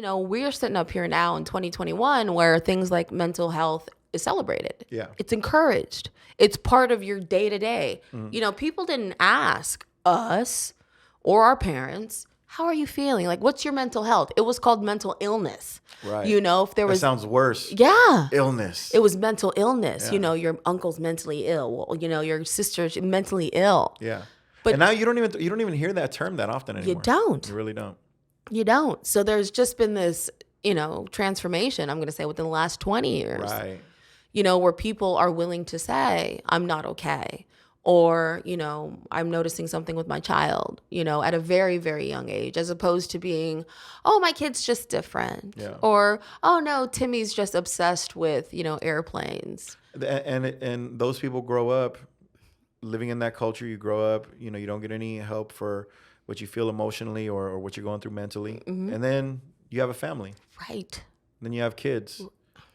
we're sitting up here now in 2021 where things like mental health is celebrated. Yeah. It's encouraged. It's part of your day to day. People didn't ask us or our parents, how are you feeling? Like, what's your mental health? It was called mental illness. Right. If there was. That sounds worse. Yeah. Illness. It was mental illness. Yeah. Your uncle's mentally ill. Well, your sister's mentally ill. Yeah. But and now you don't even hear that term that often anymore. You don't. You really don't. You don't. So there's just been this, transformation, I'm going to say, within the last 20 years. Right. Where people are willing to say, I'm not okay. Or, I'm noticing something with my child, at a very, very young age, as opposed to being, oh, my kid's just different. Yeah. Or, oh, no, Timmy's just obsessed with, airplanes. And those people grow up living in that culture. You grow up, you don't get any help for what you feel emotionally or what you're going through mentally. Mm-hmm. And then you have a family. Right. Then you have kids.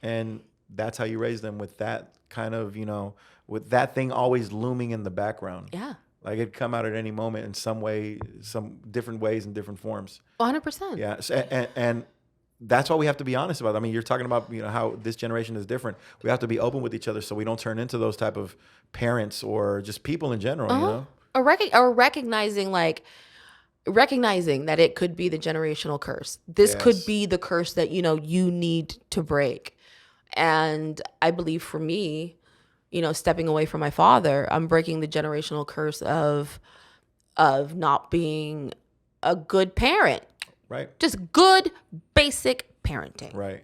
And that's how you raise them, with that kind of, with that thing always looming in the background. Yeah. Like it'd come out at any moment in some way, some different ways and different forms. 100%. Yeah. So, and that's why we have to be honest about it. I mean, you're talking about, how this generation is different. We have to be open with each other so we don't turn into those type of parents or just people in general, Or recognizing that it could be the generational curse. This could be the curse that, you need to break. And I believe for me, stepping away from my father, I'm breaking the generational curse of not being a good parent. Right. Just good, basic parenting. Right.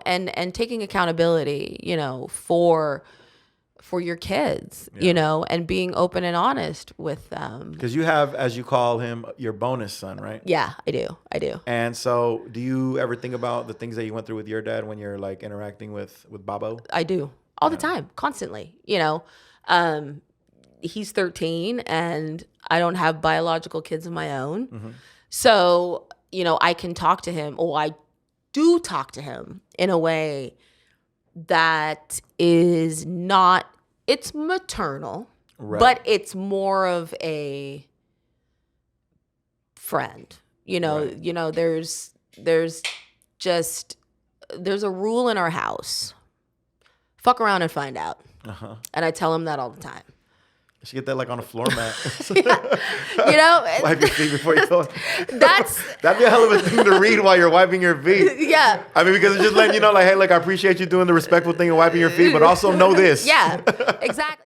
And taking accountability, for your kids, and being open and honest with them. Because you have, as you call him, your bonus son, right? Yeah, I do. And so do you ever think about the things that you went through with your dad when you're like interacting with Babo? I do. All the time, constantly, he's 13 and I don't have biological kids of my own. Mm-hmm. So, I can talk to him, or I do talk to him in a way that is not, it's maternal, right, but it's more of a friend. Right. There's a rule in our house. Fuck around and find out. Uh-huh. And I tell him that all the time. You should get that like on a floor mat. Wipe your feet before you go. That'd be a hell of a thing to read while you're wiping your feet. Yeah. I mean, because it's just letting you know, like, hey, like, I appreciate you doing the respectful thing of wiping your feet, but also know this. Yeah, exactly.